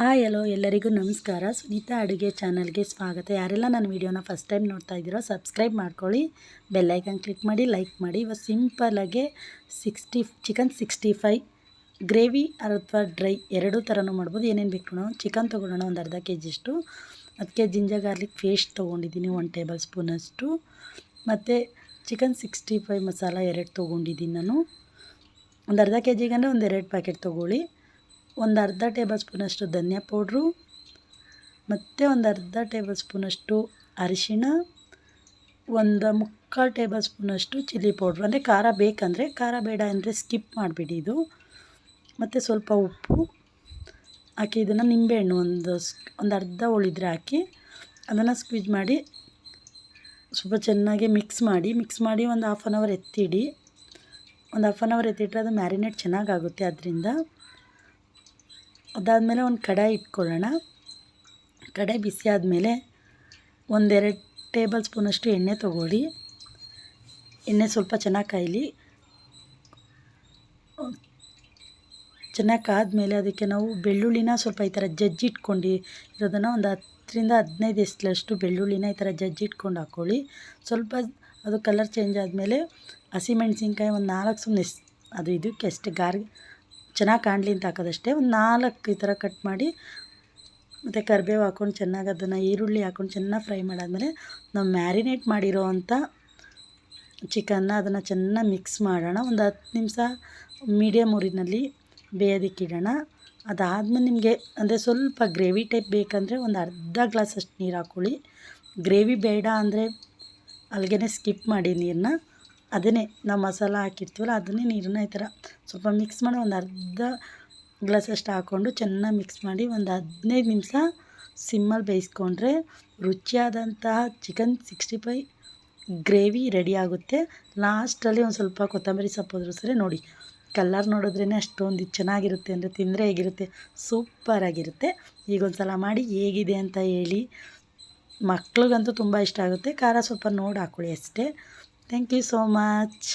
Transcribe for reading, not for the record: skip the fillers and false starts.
Hello ಎಲ್ಲರಿಗೂ ನಮಸ್ಕಾರ. ಸುನೀತಾ ಅಡುಗೆ ಚಾನಲ್ಗೆ ಸ್ವಾಗತ. ಯಾರೆಲ್ಲ ನನ್ನ ವೀಡಿಯೋನ ಫಸ್ಟ್ ಟೈಮ್ ನೋಡ್ತಾ ಇದ್ದೀರೋ ಸಬ್ಸ್ಕ್ರೈಬ್ ಮಾಡ್ಕೊಳ್ಳಿ, ಬೆಲ್ಲೈಕನ್ ಕ್ಲಿಕ್ ಮಾಡಿ, ಲೈಕ್ ಮಾಡಿ. ಇವತ್ತು ಸಿಂಪಲ್ಲಾಗೆ ಚಿಕನ್ 65 ಗ್ರೇವಿ ಅಥವಾ ಡ್ರೈ ಎರಡೂ ಥರನೂ ಮಾಡ್ಬೋದು. ಏನೇನು ಬೇಕು ನಾವು ಚಿಕನ್ ತೊಗೊಳ್ಳೋಣ. ಒಂದು ಅರ್ಧ ಕೆಜಿಯಷ್ಟು, ಅದಕ್ಕೆ ಜಿಂಜರ್ ಗಾರ್ಲಿಕ್ ಪೇಸ್ಟ್ ತೊಗೊಂಡಿದ್ದೀನಿ 1 ಟೇಬಲ್ ಸ್ಪೂನಷ್ಟು, ಮತ್ತು ಚಿಕನ್ 65 ಮಸಾಲ 2 ತೊಗೊಂಡಿದ್ದೀನಿ ನಾನು. ಒಂದು ಅರ್ಧ ಕೆ ಜಿಗೆ ಅಂದರೆ ಒಂದು 2 ಪ್ಯಾಕೆಟ್ ತೊಗೊಳ್ಳಿ. ಒಂದು ಅರ್ಧ ಟೇಬಲ್ ಸ್ಪೂನಷ್ಟು ಧನಿಯಾ ಪೌಡ್ರು, ಮತ್ತು ಒಂದು ಅರ್ಧ ಟೇಬಲ್ ಸ್ಪೂನಷ್ಟು ಅರಿಶಿಣ, ಒಂದು ಮುಕ್ಕಾಲು ಟೇಬಲ್ ಸ್ಪೂನಷ್ಟು ಚಿಲ್ಲಿ ಪೌಡ್ರು. ಅಂದರೆ ಖಾರ ಬೇಕಂದರೆ, ಖಾರ ಬೇಡ ಅಂದರೆ ಸ್ಕಿಪ್ ಮಾಡಿಬಿಡಿ ಇದು. ಮತ್ತು ಸ್ವಲ್ಪ ಉಪ್ಪು ಹಾಕಿ ಇದನ್ನು ನಿಂಬೆಹಣ್ಣು ಒಂದು ಅರ್ಧ ಉಳಿದ್ರೆ ಹಾಕಿ ಅದನ್ನು ಸ್ಕ್ವೀಜ್ ಮಾಡಿ ಸ್ವಲ್ಪ ಚೆನ್ನಾಗಿ ಮಿಕ್ಸ್ ಮಾಡಿ ಒಂದು ಹಾಫ್ ಆನ್ ಅವರ್ ಎತ್ತಿಡಿ. ಒಂದು ಹಾಫ್ ಆನ್ ಅವರ್ ಎತ್ತಿಟ್ರೆ ಅದು ಮ್ಯಾರಿನೇಟ್ ಚೆನ್ನಾಗಾಗುತ್ತೆ. ಅದರಿಂದ ಅದಾದಮೇಲೆ ಒಂದು ಕಡಾಯಿ ಇಟ್ಕೊಳ್ಳೋಣ. ಕಡಾಯಿ ಬಿಸಿ ಆದಮೇಲೆ 1-2 ಟೇಬಲ್ ಸ್ಪೂನಷ್ಟು ಎಣ್ಣೆ ತೊಗೊಳ್ಳಿ. ಎಣ್ಣೆ ಸ್ವಲ್ಪ ಚೆನ್ನಾಗಿ ಕಾಯಲಿ. ಚೆನ್ನಾಗಿ ಕಾದ್ಮೇಲೆ ಅದಕ್ಕೆ ನಾವು ಬೆಳ್ಳುಳ್ಳಿನ ಸ್ವಲ್ಪ ಈ ಥರ ಇರೋದನ್ನು ಒಂದು 10ರಿಂದ 15 ಎಸ್ಲಷ್ಟು ಬೆಳ್ಳುಳ್ಳಿನ ಈ ಥರ ಇಟ್ಕೊಂಡು ಹಾಕ್ಕೊಳ್ಳಿ. ಸ್ವಲ್ಪ ಅದು ಕಲರ್ ಚೇಂಜ್ ಆದಮೇಲೆ ಹಸಿಮೆಣ್ಸಿನ್ಕಾಯಿ ಒಂದು 4 ಸುಮ್ಮನೆ ಅದು ಇದಕ್ಕೆ ಅಷ್ಟೇ ಚೆನ್ನಾಗಿ ಕಾಣಲಿ ಅಂತ ಹಾಕೋದಷ್ಟೇ. ಒಂದು 4 ಈ ಥರ ಕಟ್ ಮಾಡಿ, ಮತ್ತು ಕರಿಬೇವು ಹಾಕ್ಕೊಂಡು ಚೆನ್ನಾಗಿ ಅದನ್ನು ಈರುಳ್ಳಿ ಹಾಕ್ಕೊಂಡು ಚೆನ್ನಾಗಿ ಫ್ರೈ ಮಾಡಾದಮೇಲೆ ನಾವು ಮ್ಯಾರಿನೇಟ್ ಮಾಡಿರೋ ಅಂಥ ಚಿಕನ್ನ ಅದನ್ನು ಚೆನ್ನಾಗಿ ಮಿಕ್ಸ್ ಮಾಡೋಣ. ಒಂದು 10 ನಿಮಿಷ ಮೀಡಿಯಮ್ ಉರಿನಲ್ಲಿ ಬೇಯೋದಕ್ಕಿಡೋಣ. ಅದಾದಮೇಲೆ ನಿಮಗೆ ಅಂದರೆ ಸ್ವಲ್ಪ ಗ್ರೇವಿ ಟೈಪ್ ಬೇಕಂದರೆ ಒಂದು ಅರ್ಧ ಗ್ಲಾಸಷ್ಟು ನೀರು ಹಾಕ್ಕೊಳ್ಳಿ. ಗ್ರೇವಿ ಬೇಡ ಅಂದರೆ ಅಲ್ಲಿಗೆ ಸ್ಕಿಪ್ ಮಾಡಿ ನೀರನ್ನ. ಅದನ್ನೇ ನಾವು ಮಸಾಲ ಹಾಕಿರ್ತೀವಲ್ಲ ಅದನ್ನೇ ನೀರನ್ನ ಈ ಥರ ಸ್ವಲ್ಪ ಮಿಕ್ಸ್ ಮಾಡಿ ಒಂದು ಅರ್ಧ ಗ್ಲಾಸಷ್ಟು ಹಾಕ್ಕೊಂಡು ಚೆನ್ನಾಗಿ ಮಿಕ್ಸ್ ಮಾಡಿ ಒಂದು 15 ನಿಮಿಷ ಸಿಮ್ಮಲ್ಲಿ ಬೇಯಿಸ್ಕೊಂಡ್ರೆ ರುಚಿಯಾದಂತಹ ಚಿಕನ್ 65 ಗ್ರೇವಿ ರೆಡಿ ಆಗುತ್ತೆ. ಲಾಸ್ಟಲ್ಲಿ ಒಂದು ಸ್ವಲ್ಪ ಕೊತ್ತಂಬರಿ ಸೊಪ್ಪು ಹೋದ್ರೂ ಸರಿ. ನೋಡಿ, ಕಲರ್ ನೋಡಿದ್ರೇ ಅಷ್ಟೊಂದು ಚೆನ್ನಾಗಿರುತ್ತೆ ಅಂದರೆ ತಿಂದರೆ ಹೇಗಿರುತ್ತೆ, ಸೂಪರಾಗಿರುತ್ತೆ. ಈಗೊಂದು ಸಲ ಮಾಡಿ ಹೇಗಿದೆ ಅಂತ ಹೇಳಿ. ಮಕ್ಳಿಗಂತೂ ತುಂಬ ಇಷ್ಟ ಆಗುತ್ತೆ. ಖಾರ ಸ್ವಲ್ಪ ನೋಡಿ ಹಾಕ್ಕೊಳ್ಳಿ ಅಷ್ಟೇ. Thank you so much.